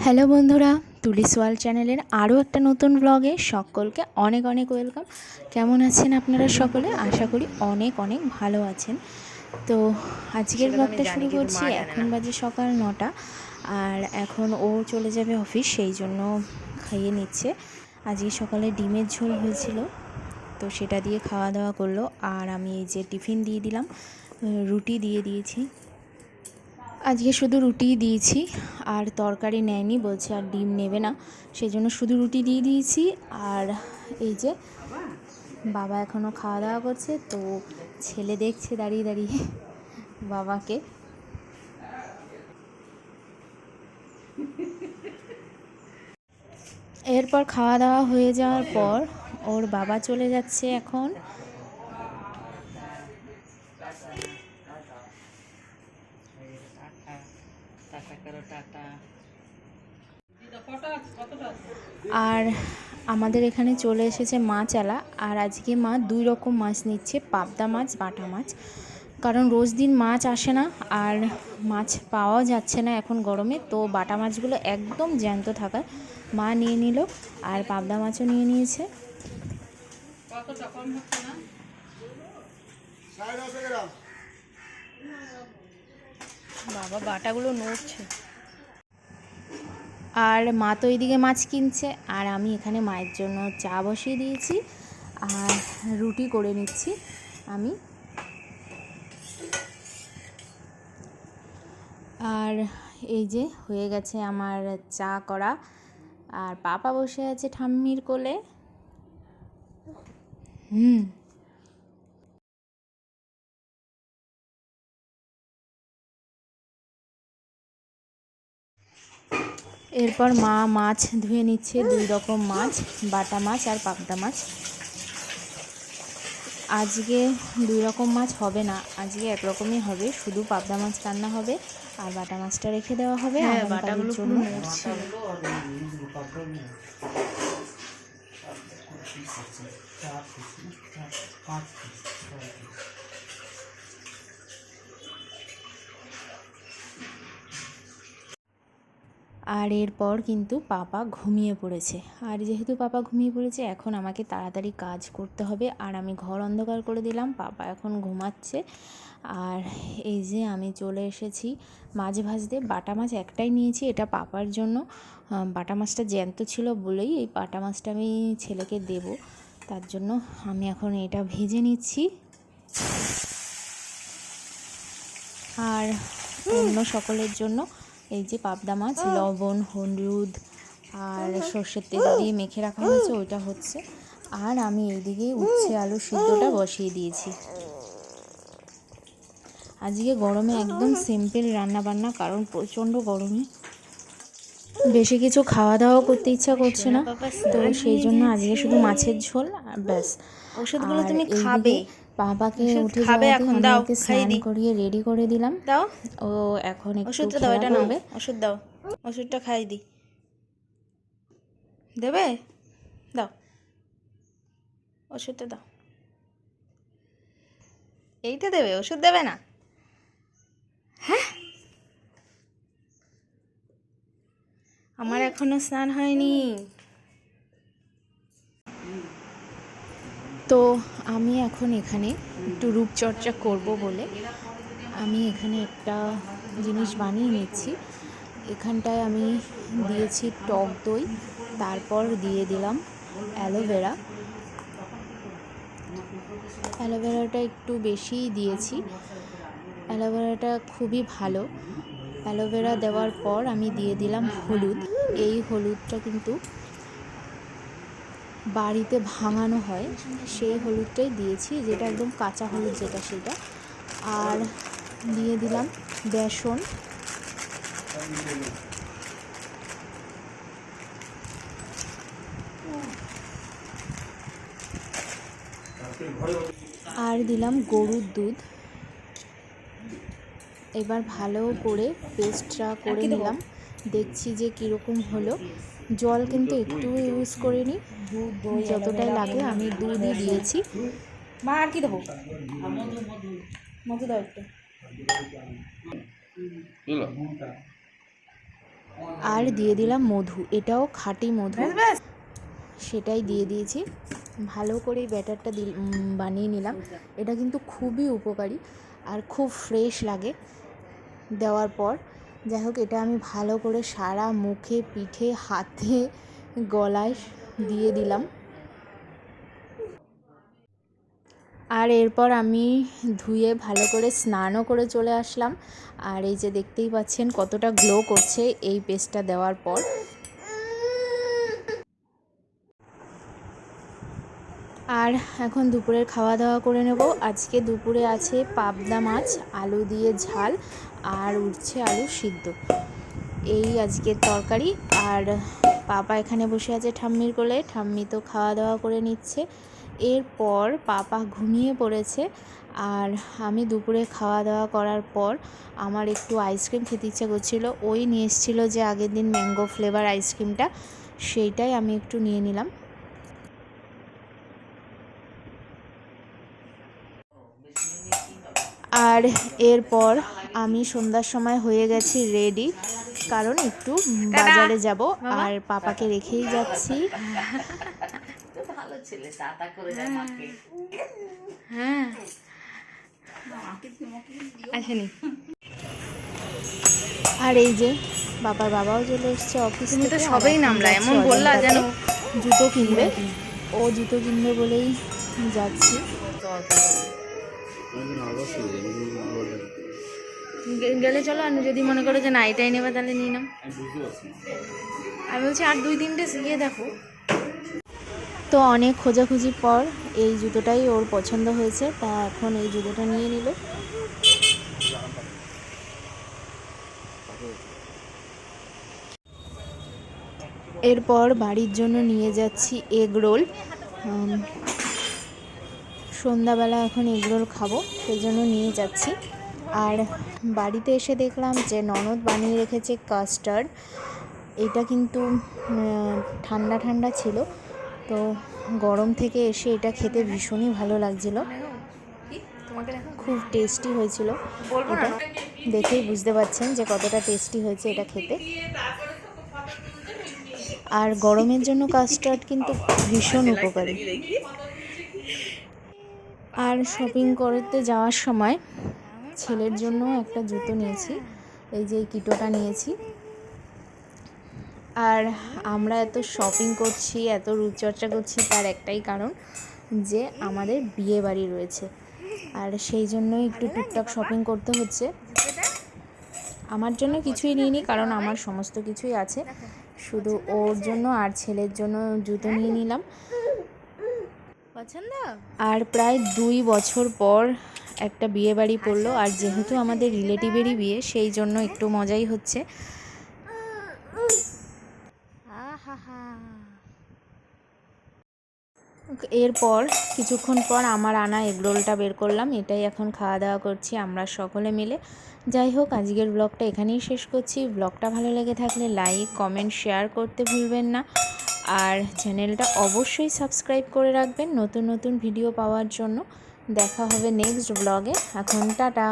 Hello বন্ধুরা, তুলিস world চ্যানেলের আরও একটা নতুন ব্লগে সকলকে অনেক অনেক ওয়েলকাম। কেমন আছেন আপনারা সকলে? আশা করি অনেক অনেক ভালো আছেন। তো আজকের ব্লগটা শুরু করছি। এখন বাজে সকাল 9টা, আর এখন ও চলে যাবে অফিস, সেই জন্য খাইয়ে নিচ্ছে। আজকে সকালে ডিমের ঝোল হয়েছিল, তো সেটা দিয়ে খাওয়া দাওয়া করলো। আর আমি এই যে টিফিন দিয়ে দিলাম, রুটি দিয়ে দিয়েছি। আজকে শুধু রুটিই দিয়েছি, আর তরকারি নেয়নি, বলছে আর ডিম নেবে না, সেই জন্য শুধু রুটি দিয়ে দিয়েছি। আর এই যে বাবা এখনও খাওয়া দাওয়া করছে, তো ছেলে দেখছে দাঁড়িয়ে দাঁড়িয়ে বাবাকে। এরপর খাওয়া দাওয়া হয়ে যাওয়ার পর ওর বাবা চলে যাচ্ছে এখন। আর আমাদের এখানে চলে এসেছে মাছওয়ালা, আর আজকে মা 2 রকম মাছ নিচ্ছে, পাবদা মাছ, বাটা মাছ। কারণ রোজ দিন মাছ আসে না, আর মাছ পাওয়াও যাচ্ছে না এখন গরমে, তো বাটা মাছগুলো একদম জ্যান্ত থাকায় মা নিয়ে নিল, আর পাবদা মাছও নিয়ে নিয়েছে। বাবা বাটাগুলো নড়ছে। আর মা তো এইদিকে মাছ কিনছে, আর আমি এখানে মায়ের জন্য চা বসিয়ে দিয়েছি আর রুটি করে নিচ্ছি আমি। আর এই যে হয়ে গেছে আমার চা করা, আর পাপা বসে আছে ঠাম্মির কোলে। এরপর মা মাছ ধুয়ে নিচ্ছে, 2 রকম মাছ, বাটা মাছ আর পাবদা মাছ। আজকে 2 রকম মাছ হবে না, আজকে একরকমই হবে, শুধু পাবদা মাছ রান্না হবে আর বাটা মাছটা রেখে দেওয়া হবে আগামীকালের জন্য। আর এরপর কিন্তু পাপা ঘুমিয়ে পড়েছে, আর যেহেতু পাপা ঘুমিয়ে পড়েছে এখন আমাকে তাড়াতাড়ি কাজ করতে হবে। আর আমি ঘর অন্ধকার করে দিলাম, পাপা এখন ঘুমাচ্ছে। আর এই যে আমি চলে এসেছি মাছ ভাজতে। বাটা মাছ একটাই নিয়েছি, এটা পাপার জন্য। বাটা মাছটা জ্যান্ত ছিল বলেই এই বাটা মাছটা আমি ছেলেকে দেব, তার জন্য আমি এখন এটা ভেজে নিচ্ছি। আর অন্য সকলের জন্য এই যে পাবদা মাছ লবণ, হলুদ আর সর্ষের তেল দিয়ে মেখে রাখা হয়েছে, ওইটা হচ্ছে। আর আমি এইদিকে উচ্ছে আলু সিদ্ধটা বসিয়ে দিয়েছি। আজকে গরমে একদম সিম্পল রান্না বান্না, কারণ প্রচণ্ড গরমে বেশি কিছু খাওয়া দাওয়া করতে ইচ্ছা করছে না, তো সেই জন্য আজকে শুধু মাছের ঝোল আর ব্যাস। ওষুধগুলো তুমি খাবে, বাবাকে উঠে যাওয়াতে আমি ওকে স্নান করিয়ে রেডি করে দিলাম। দাও, ও এখন ওষুধ দাও, এটা নাও, ওষুধ দাও, ওষুধটা খাই দি, দেবে, দাও ওষুধটা দাও। এইটা দেবে, ওষুধ দেবে না? হ্যাঁ, আমার এখনো স্নান হয়নি। তো আমি এখন এখানে একটু রূপচর্চা করব বলে আমি এখানে একটা জিনিস বানিয়ে নিচ্ছি। এখানটায় আমি দিয়েছি টক দই, তারপর দিয়ে দিলাম অ্যালোভেরা। অ্যালোভেরাটা একটু বেশিই দিয়েছি, অ্যালোভেরাটা খুবই ভালো। অ্যালোভেরা দেওয়ার পর আমি দিয়ে দিলাম হলুদ। এই হলুদটা কিন্তু বাড়িতে ভাঙানো হয়, সেই হলুদটাই দিয়েছি, যেটা একদম কাঁচা হলুদ যেটা, সেটা। আর দিয়ে দিলাম বেসন। আর দিলাম গরুর দুধ। এবার ভালো করে পেস্টটা করে নিলাম, দেখছি যে কীরকম হলো। জল কিন্তু একটু ইউজ করিনি, যতটাই লাগে আমি দুধই দিয়েছি। মা আর কি দেবো? মধু দাও একটু। আর দিয়ে দিলাম মধু, এটাও খাঁটি মধু, সেটাই দিয়ে দিয়েছি। ভালো করে ব্যাটারটা বানিয়ে নিলাম। এটা কিন্তু খুবই উপকারী আর খুব ফ্রেশ লাগে দেওয়ার পর। যাই হোক, এটা আমি ভালো করে সারা মুখে, পিঠে, হাতে, গলায় দিয়ে দিলাম। আর এরপর আমি ধুয়ে ভালো করে স্নানও করে চলে আসলাম। আর এই যে দেখতেই পাচ্ছেন কতটা গ্লো করছে এই পেস্টটা দেওয়ার পর। আর এখন দুপুরের খাওয়া দাওয়া করে নেব। আজকে দুপুরে আছে পাবদা মাছ, আলু দিয়ে ঝাল, আর উঠছে আলু সিদ্ধ, এই আজকের তরকারি। আর পাপা এখানে বসে আছে ঠাম্মির কোলে, ঠাম্মি তো খাওয়া দাওয়া করে নিচ্ছে। এরপর পাপা ঘুমিয়ে পড়েছে। আর আমি দুপুরে খাওয়া দাওয়া করার পর আমার একটু আইসক্রিম খেতে ইচ্ছা করছিলো। ওই নিয়ে এসেছিলো যে আগের দিন ম্যাঙ্গো ফ্লেভার আইসক্রিমটা, সেইটাই আমি একটু নিয়ে নিলাম। আর এরপর আমি সন্ধ্যার সময় হয়ে গেছি রেডি, কারণ একটু বাজারে যাব। আর পাপাকে রেখেই যাচ্ছি। হ্যাঁ, আসেনি। আর এই যে বাবার বাবাও চলে এসছে অফিস থেকে। তো সবেই নামলা, এমন বললা যেন জুতো কিনবে, ও জুতো কিনবে বলেই যাচ্ছি। গেলে চলো, আর যদি মনে করো যে না এটাই নেবে তাহলে নিয়ে নাও। আমি বলছি আর 2-3টে গিয়ে দেখো। তো অনেক খোঁজাখুঁজির পর এই জুতোটাই ওর পছন্দ হয়েছে, তা এখন এই জুতোটা নিয়ে নিল। এরপর বাড়ির জন্য নিয়ে যাচ্ছি এগ রোল। সন্ধ্যাবেলা এখন এগ রোল খাবো, সেই জন্য নিয়ে যাচ্ছি। আর বাড়িতে এসে দেখলাম যে ননদ বানিয়ে রেখেছে কাস্টার্ড। এটা কিন্তু ঠান্ডা ঠান্ডা ছিল, তো গরম থেকে এসে এটা খেতে ভীষণই ভালো লাগছিল, খুব টেস্টি হয়েছিল। এটা দেখেই বুঝতে পারছেন যে কতটা টেস্টি হয়েছে এটা খেতে। আর গরমের জন্য কাস্টার্ড কিন্তু ভীষণ উপকারী। আর শপিং করতে যাওয়ার সময় ছেলের জন্য একটা জুতো নিয়েছি, এই যে এই কিটোটা নিয়েছি। আর আমরা এত শপিং করছি, এত রূপচর্চা করছি, তার একটাই কারণ যে আমাদের বিয়ে বাড়ি রয়েছে, আর সেই জন্যই একটু টুকটাক শপিং করতে হচ্ছে। আমার জন্য কিছুই নিইনি, কারণ আমার সমস্ত কিছুই আছে, শুধু ওর জন্য আর ছেলের জন্য জুতো নিয়ে নিলাম। পছন্দ। আর প্রায় 2 বছর পর একটা বিয়ে বাড়ি পড়লো, আর যেহেতু আমাদের রিলেটিভেরই বিয়ে, সেই জন্য একটু মজাই হচ্ছে। এরপর কিছুক্ষণ পর আমার আনা এগরোলটা বের করলাম, এটাই এখন খাওয়া দাওয়া করছি আমরা সকলে মিলে। যাই হোক, আজকের ব্লগটা এখানেই শেষ করছি। ব্লগটা ভালো লেগে থাকলে লাইক, কমেন্ট, শেয়ার করতে ভুলবেন না। আর চ্যানেলটা অবশ্যই সাবস্ক্রাইব করে রাখবেন নতুন নতুন ভিডিও পাওয়ার জন্য। দেখা হবে নেক্সট ব্লগে। এখন টাটা।